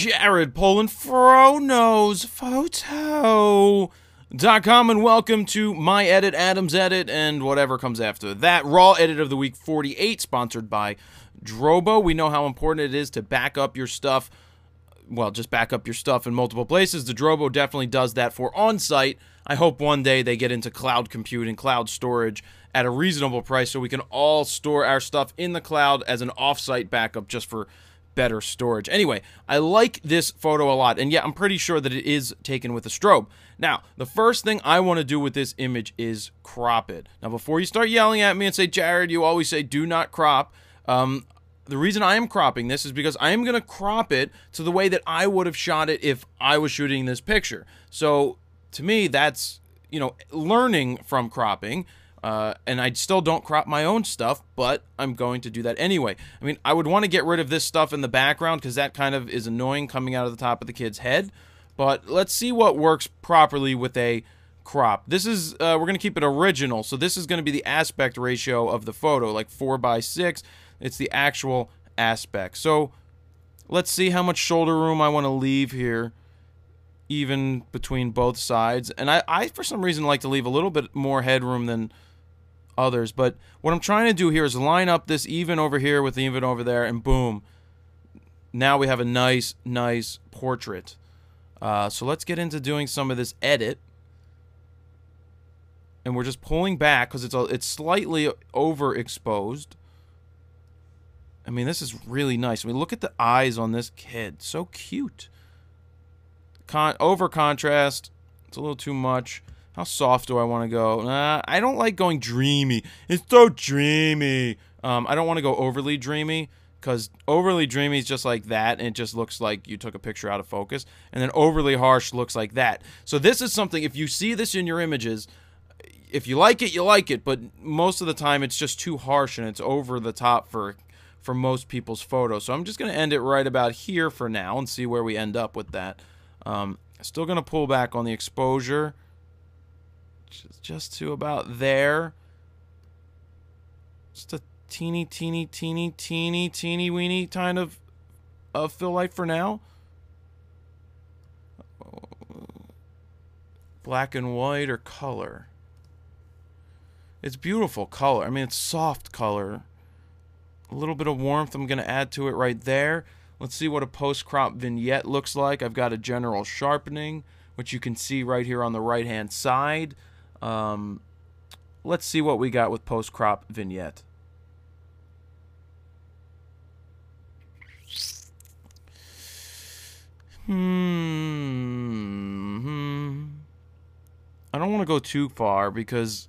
Jared Poland, FroKnowsPhoto.com, and welcome to my edit, Adam's edit, and whatever comes after that. Raw Edit of the Week 48, sponsored by Drobo. We know how important it is to back up your stuff. Well, just back up your stuff in multiple places. The Drobo definitely does that for on-site. I hope one day they get into cloud computing, cloud storage at a reasonable price so we can all store our stuff in the cloud as an off-site backup just for better storage. Anyway, I like this photo a lot, and yeah, I'm pretty sure that it is taken with a strobe. Now, the first thing I want to do with this image is crop it. Now, before you start yelling at me and say, Jared, you always say do not crop, the reason I am cropping this is because I am going to crop it to the way that I would have shot it if I was shooting this picture. So, to me, that's, you know, learning from cropping. And I still don't crop my own stuff, but I'm going to do that anyway. I mean, I would want to get rid of this stuff in the background because that kind of is annoying coming out of the top of the kid's head. But let's see what works properly with a crop. This is, we're going to keep it original. So this is going to be the aspect ratio of the photo, like 4:6. It's the actual aspect. So let's see how much shoulder room I want to leave here, even between both sides. And I for some reason like to leave a little bit more headroom than others, but what I'm trying to do here is line up this even over here with even over there, and boom, now we have a nice portrait. So let's get into doing some of this edit, and we're just pulling back because it's slightly overexposed. I mean, this is really nice. I mean, look at the eyes on this kid, so cute. Over contrast, it's a little too much. How soft do I want to go? I don't like going dreamy. It's so dreamy. I don't want to go overly dreamy, because overly dreamy is just like that, and it just looks like you took a picture out of focus. And then overly harsh looks like that. So this is something, if you see this in your images, if you like it, you like it. But most of the time, it's just too harsh, and it's over the top for most people's photos. So I'm just going to end it right about here for now and see where we end up with that. Still going to pull back on the exposure just to about there. Just a teeny weeny kind of fill light for now. Black and white or color. It's beautiful color. I mean, it's soft color. A little bit of warmth I'm going to add to it right there. Let's see what a post-crop vignette looks like. I've got a general sharpening, which you can see right here on the right-hand side. Let's see what we got with post-crop vignette. I don't want to go too far because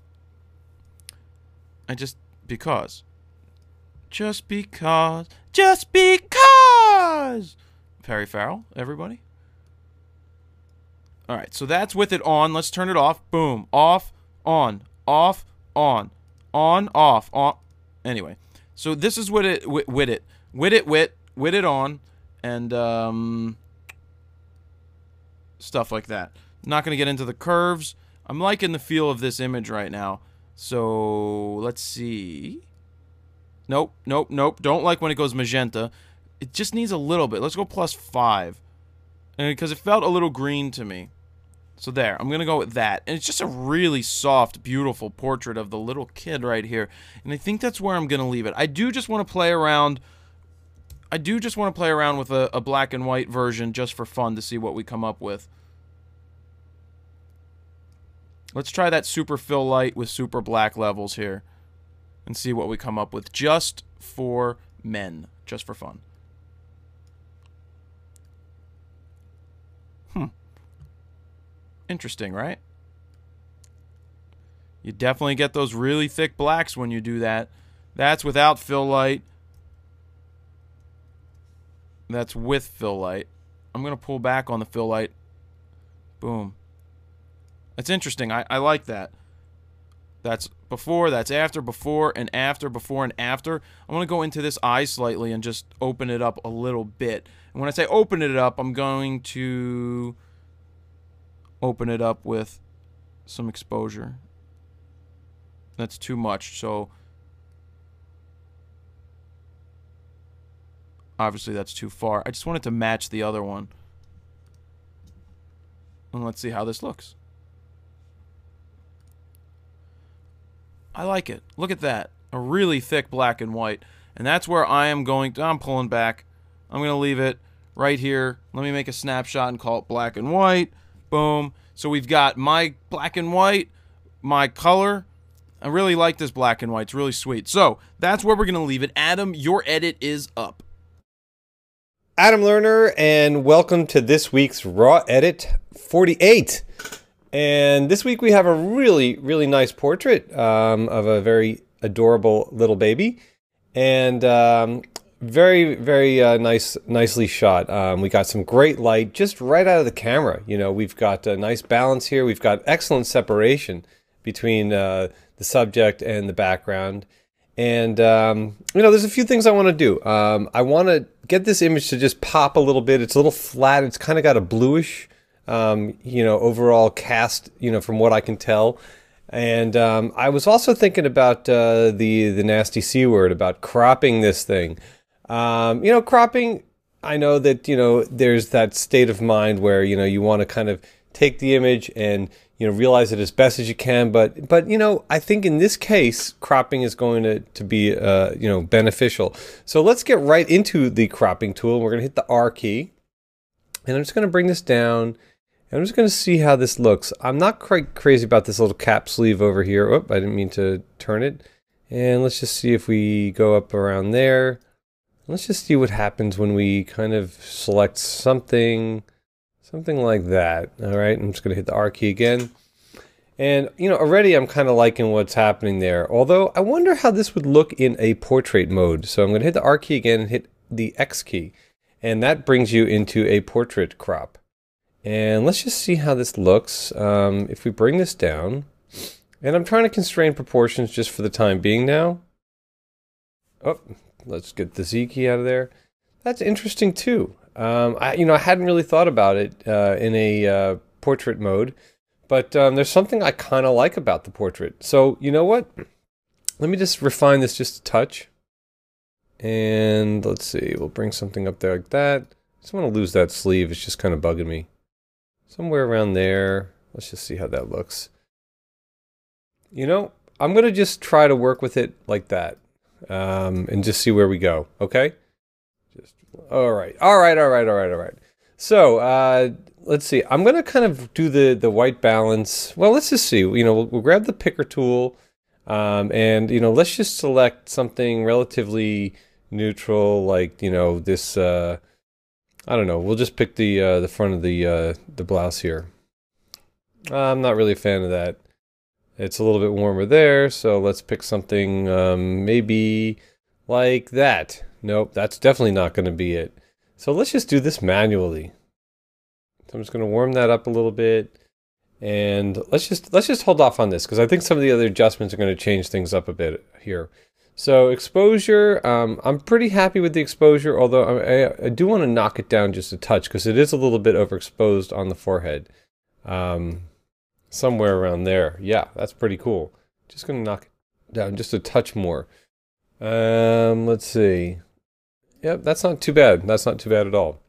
just because. Perry Farrell, everybody. Alright, so that's with it on. Let's turn it off. Boom. Off, on, off, on, off, on. Anyway, so this is with it on, and stuff like that. Not going to get into the curves. I'm liking the feel of this image right now. So, let's see. Nope. Don't like when it goes magenta. It just needs a little bit. Let's go +5. And because it felt a little green to me. So there, I'm going to go with that. And it's just a really soft, beautiful portrait of the little kid right here. And I think that's where I'm going to leave it. I do just want to play around. With a black and white version just for fun to see what we come up with. Let's try that super fill light with super black levels here. And see what we come up with just for men. Just for fun. Interesting, right? You definitely get those really thick blacks when you do that. That's without fill light. That's with fill light. I'm going to pull back on the fill light. Boom. That's interesting. I like that. That's before, that's after, before, and after, before, and after. I'm going to go into this eye slightly and just open it up a little bit. And when I say open it up, I'm going to open it up with some exposure. That's too much, so Obviously, that's too far. I just want it to match the other one. And let's see how this looks. I like it. Look at that. A really thick black and white. And that's where I am going to... I'm pulling back. I'm going to leave it right here. Let me make a snapshot and call it black and white. Boom. So we've got my black and white, my color. I really like this black and white. It's really sweet. So that's where we're going to leave it. Adam, your edit is up. Adam Lerner, and welcome to this week's Raw Edit 48. And this week we have a really, really nice portrait of a very adorable little baby. And very, very nicely shot. We got some great light just right out of the camera. You know, we've got a nice balance here. We've got excellent separation between the subject and the background. And, you know, there's a few things I want to do. I want to get this image to just pop a little bit. It's a little flat. It's kind of got a bluish, you know, overall cast, you know, from what I can tell. And I was also thinking about the nasty C word, about cropping this thing. You know, cropping, I know that, you know, there's that state of mind where, you know, you want to kind of take the image and, you know, realize it as best as you can. But you know, I think in this case, cropping is going to be, you know, beneficial. So let's get right into the cropping tool. We're going to hit the R key. And I'm just going to bring this down. And I'm just going to see how this looks. I'm not quite crazy about this little cap sleeve over here. Oh, I didn't mean to turn it. And let's just see if we go up around there. Let's just see what happens when we kind of select something like that. All right, I'm just going to hit the R key again. And, you know, already I'm kind of liking what's happening there. Although, I wonder how this would look in a portrait mode. So I'm going to hit the R key again and hit the X key. And that brings you into a portrait crop. And let's just see how this looks. If we bring this down, and I'm trying to constrain proportions just for the time being now. Oh, let's get the Z key out of there. That's interesting too. You know, I hadn't really thought about it in a portrait mode, but there's something I kind of like about the portrait. So you know what? Let me just refine this just a touch. And let's see, we'll bring something up there like that. I just want to lose that sleeve. It's just kind of bugging me. Somewhere around there. Let's just see how that looks. You know, I'm going to just try to work with it like that. And just see where we go. Okay? All right. So, let's see. I'm going to kind of do the white balance. Well, let's just see. You know, we'll grab the picker tool. And, you know, let's just select something relatively neutral, like, you know, this, I don't know. We'll just pick the front of the blouse here. I'm not really a fan of that. It's a little bit warmer there, so let's pick something maybe like that. Nope, that's definitely not going to be it. So let's just do this manually. So I'm just going to warm that up a little bit, and let's just hold off on this because I think some of the other adjustments are going to change things up a bit here. So exposure, I'm pretty happy with the exposure, although I do want to knock it down just a touch because it is a little bit overexposed on the forehead. Somewhere around there. Yeah, that's pretty cool. Just going to knock it down just a touch more. Let's see. Yep, that's not too bad. That's not too bad at all.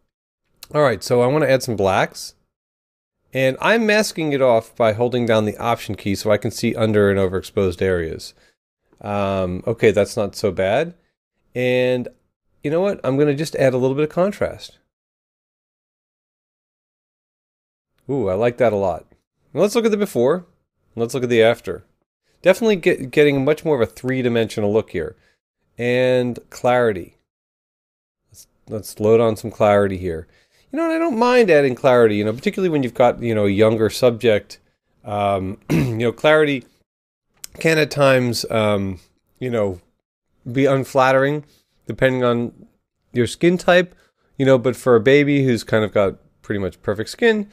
All right, so I want to add some blacks. And I'm masking it off by holding down the Option key so I can see under and overexposed areas. Okay, that's not so bad. And you know what? I'm going to just add a little bit of contrast. Ooh, I like that a lot. Now let's look at the before. Let's look at the after. Definitely getting much more of a three-dimensional look here. And clarity. Let's load on some clarity here. You know, and I don't mind adding clarity, you know, particularly when you've got, you know, a younger subject. You know, clarity can at times, you know, be unflattering depending on your skin type, you know, but for a baby who's kind of got pretty much perfect skin,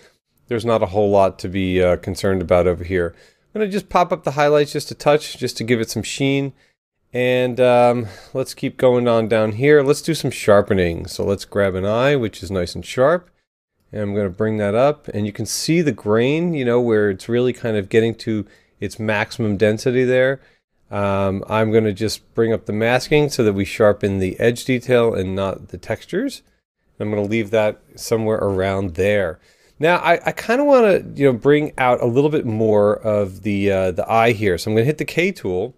there's not a whole lot to be concerned about over here. I'm going to just pop up the highlights just a touch, just to give it some sheen. And let's keep going on down here. Let's do some sharpening. So let's grab an eye, which is nice and sharp. And I'm going to bring that up. And you can see the grain, you know, where it's really kind of getting to its maximum density there. I'm going to just bring up the masking so that we sharpen the edge detail and not the textures. I'm going to leave that somewhere around there. Now I kind of want to bring out a little bit more of the eye here. So I'm going to hit the K tool,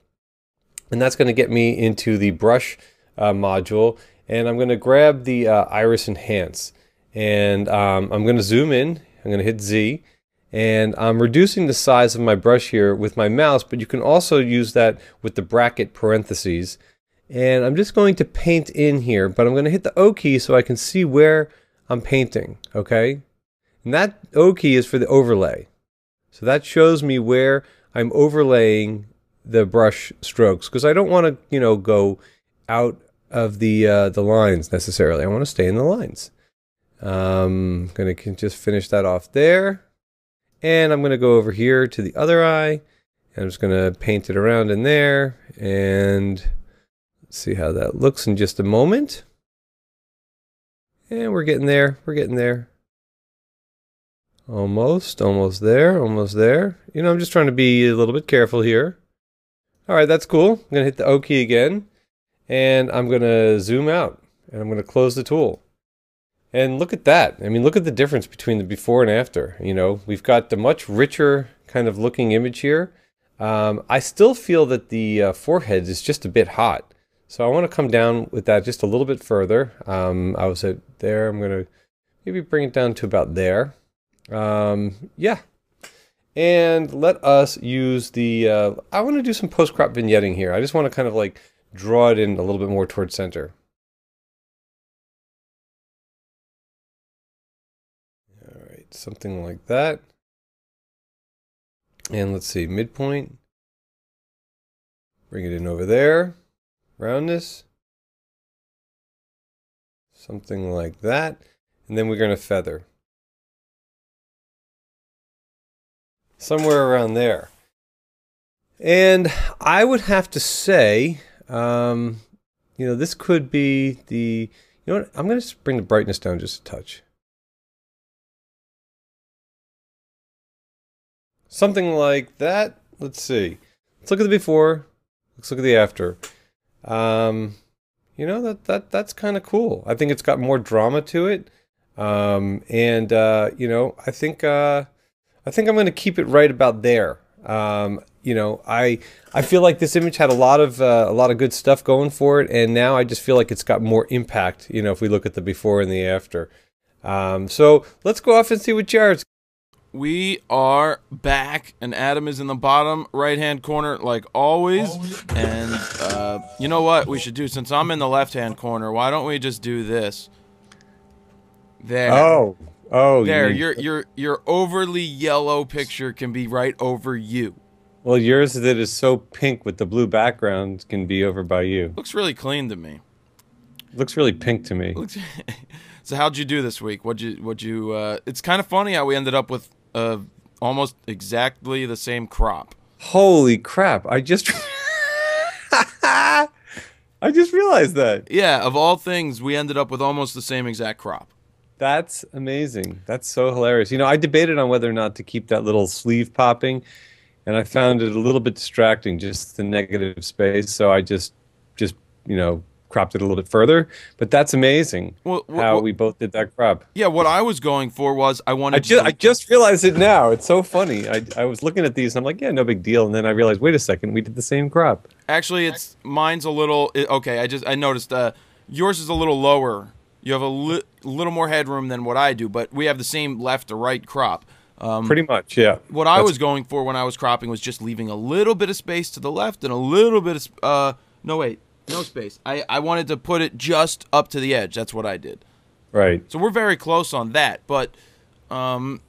and that's going to get me into the brush module, and I'm going to grab the iris enhance, and I'm going to zoom in. I'm going to hit Z, and I'm reducing the size of my brush here with my mouse, but you can also use that with the bracket parentheses. And I'm just going to paint in here, but I'm going to hit the O key so I can see where I'm painting, okay? And that O key is for the overlay. So that shows me where I'm overlaying the brush strokes, because I don't want to, go out of the lines necessarily. I want to stay in the lines. I'm going to just finish that off there. And I'm going to go over here to the other eye. And I'm just going to paint it around in there. And let's see how that looks in just a moment. And we're getting there. We're getting there. Almost there, almost there. I'm just trying to be a little bit careful here. All right, that's cool. I'm going to hit the O key again. And I'm going to zoom out. And I'm going to close the tool. And look at that. I mean, look at the difference between the before and after. We've got the much richer kind of looking image here. I still feel that the forehead is just a bit hot. So I want to come down with that just a little bit further. I was at there. I'm going to maybe bring it down to about there. Yeah. And let us use the, I want to do some post-crop vignetting here. I just want to kind of like draw it in a little bit more towards center. All right, something like that. And let's see, midpoint. Bring it in over there. Roundness. Something like that. And then we're going to feather. Somewhere around there. And I would have to say, this could be the, what, I'm going to bring the brightness down just a touch. Something like that. Let's see. Let's look at the before. Let's look at the after. That's kind of cool. I think it's got more drama to it. I think I'm going to keep it right about there. I feel like this image had a lot of good stuff going for it, and now I just feel like it's got more impact. If we look at the before and the after. So let's go off and see what Jared's. We are back, and Adam is in the bottom right-hand corner, like always. And you know what we should do? Since I'm in the left-hand corner, why don't we just do this? There. Oh, there. Your overly yellow picture can be right over you. Well, yours that is so pink with the blue background can be over by you. Looks really clean to me. Looks really pink to me. So how'd you do this week? It's kind of funny how we ended up with almost exactly the same crop. Holy crap! I just realized that. Yeah, of all things, we ended up with almost the same exact crop. That's amazing. That's so hilarious. I debated on whether or not to keep that little sleeve popping, and I found it a little bit distracting, just the negative space. So I just cropped it a little bit further. But that's amazing how we both did that crop. Yeah, what I was going for was I just realized it now. It's so funny. I was looking at these and I'm like, yeah, no big deal. And then I realized, wait a second, we did the same crop. Actually, mine's a little okay. I noticed yours is a little lower. You have a little more headroom than what I do, but we have the same left to right crop. Pretty much, yeah. What I was going for when I was cropping was just leaving a little bit of space to the left and a little bit of no space. I wanted to put it just up to the edge. That's what I did. Right. So we're very close on that, but I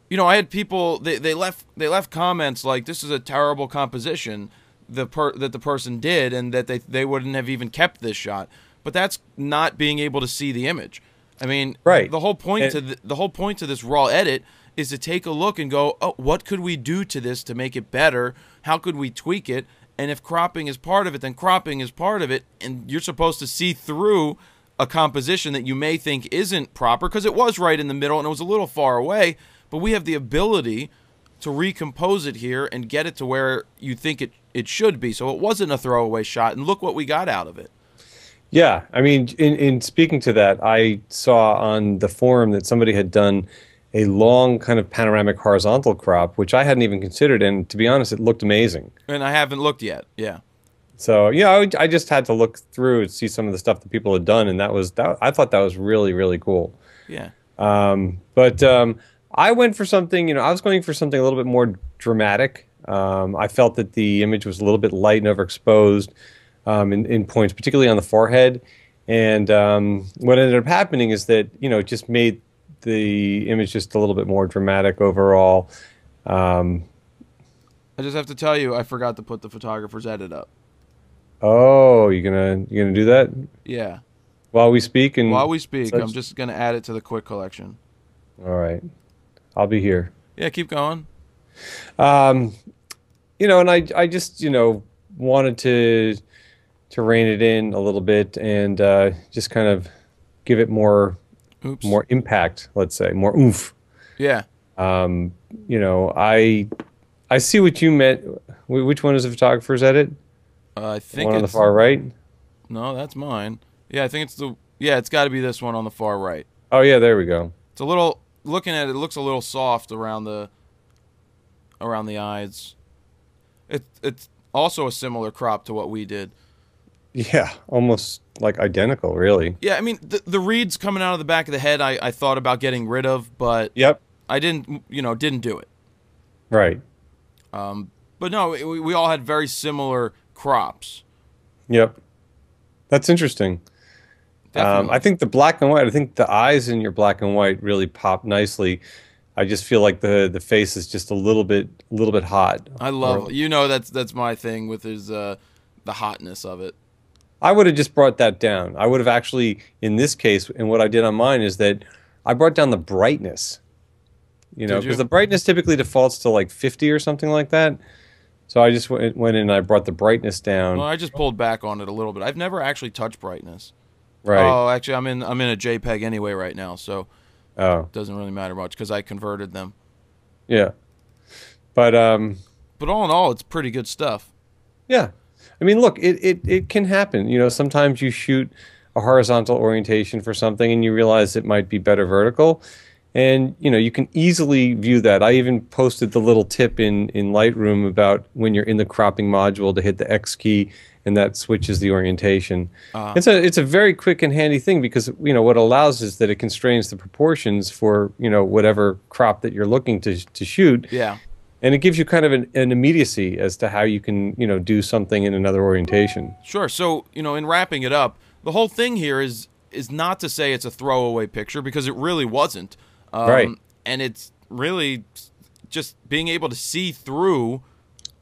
had people they left comments like this is a terrible composition that the person did, and that they wouldn't have even kept this shot. But that's not being able to see the image. I mean, right. The whole point to this raw edit is to take a look and go, oh, what could we do to this to make it better? How could we tweak it? And if cropping is part of it, then cropping is part of it. And you're supposed to see through a composition that you may think isn't proper, because it was right in the middle and it was a little far away. But we have the ability to recompose it here and get it to where you think it should be. So it wasn't a throwaway shot, and look what we got out of it. Yeah, I mean, in speaking to that, I saw on the forum that somebody had done a long kind of panoramic horizontal crop, which I hadn't even considered, and to be honest, it looked amazing. And I haven't looked yet. Yeah. So yeah, I just had to look through and see some of the stuff that people had done, and I thought that was really, really cool. Yeah. But I went for something, I was going for something a little bit more dramatic. I felt that the image was a little bit light and overexposed in points, particularly on the forehead. And what ended up happening is that, it just made the image just a little bit more dramatic overall. I just have to tell you, I forgot to put the photographer's edit up. Oh, you gonna do that? Yeah. While we speak? While we speak, I'm just gonna add it to the quick collection. All right. I'll be here. Yeah, keep going. And I just, wanted to rein it in a little bit and just kind of give it more impact, let's say, more oomph. Yeah. I see what you meant. Which one is the photographer's edit? I think one on the far right. No, that's mine. Yeah, I think it's got to be this one on the far right. Oh yeah, there we go. It's a little, looking at it, it looks a little soft around the eyes. It's also a similar crop to what we did. Yeah, almost like identical, really. Yeah, I mean the reeds coming out of the back of the head, I thought about getting rid of, but yep, I didn't do it. Right. But no, we all had very similar crops. Yep. That's interesting. I think the black and white, I think the eyes in your black and white really pop nicely. I just feel like the face is just a little bit hot. I love, that's my thing with his the hotness of it. I would have just brought that down. I would have actually, in this case, and what I did on mine is that I brought down the brightness. Because the brightness typically defaults to like 50 or something like that. So I just went in and I brought the brightness down. Well, I just pulled back on it a little bit. I've never actually touched brightness. Right. Oh, actually, I'm in a JPEG anyway right now, so it doesn't really matter much because I converted them. Yeah. But all in all, it's pretty good stuff. Yeah. I mean, look, it can happen. Sometimes you shoot a horizontal orientation for something and you realize it might be better vertical. And, you can easily view that. I even posted the little tip in Lightroom about when you're in the cropping module to hit the X key and that switches the orientation. It's a very quick and handy thing because, what it allows is that it constrains the proportions for, whatever crop that you're looking to shoot. Yeah. And it gives you kind of an immediacy as to how you can, do something in another orientation. Sure. So, in wrapping it up, the whole thing here is not to say it's a throwaway picture because it really wasn't. Right. And it's really just being able to see through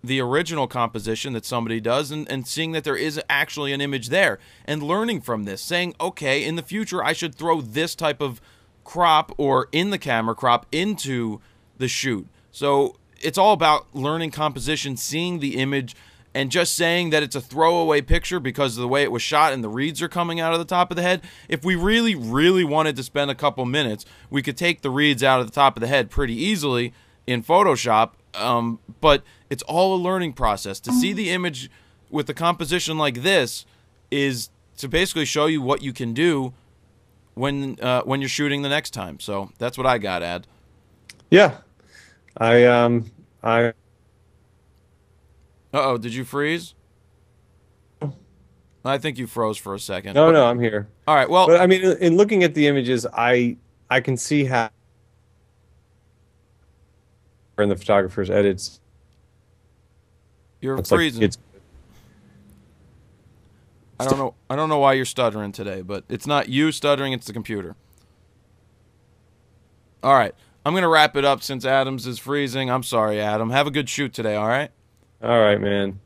the original composition that somebody does and seeing that there is actually an image there and learning from this, saying, okay, in the future I should throw this type of crop or in the camera crop into the shoot. So it's all about learning composition, seeing the image, and just saying that it's a throwaway picture because of the way it was shot and the reeds are coming out of the top of the head. If we really, really wanted to spend a couple minutes, we could take the reeds out of the top of the head pretty easily in Photoshop, but it's all a learning process. To see the image with a composition like this is to basically show you what you can do when you're shooting the next time. So that's what I got, Ad. Yeah. Uh-oh, did you freeze? I think you froze for a second. No, I'm here. All right, well... But, I mean, in looking at the images, I can see how in the photographer's edits... You're freezing. Like I don't know why you're stuttering today, but it's not you stuttering, it's the computer. All right, I'm going to wrap it up since Adams is freezing. I'm sorry, Adam. Have a good shoot today, all right? All right, man.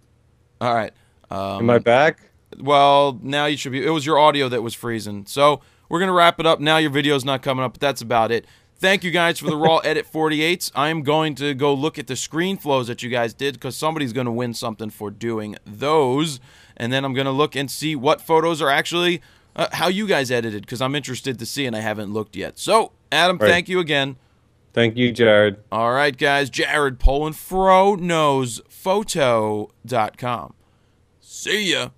All right. Am I back? Well, now you should be. It was your audio that was freezing. So we're going to wrap it up. Now your video's not coming up, but that's about it. Thank you guys for the Raw Edit 48s. I'm going to go look at the screen flows that you guys did because somebody's going to win something for doing those. And then I'm going to look and see what photos are actually how you guys edited because I'm interested to see and I haven't looked yet. So, Adam, thank you again. Thank you, Jared. All right, guys. Jared Polenfro knows photo.com. See ya.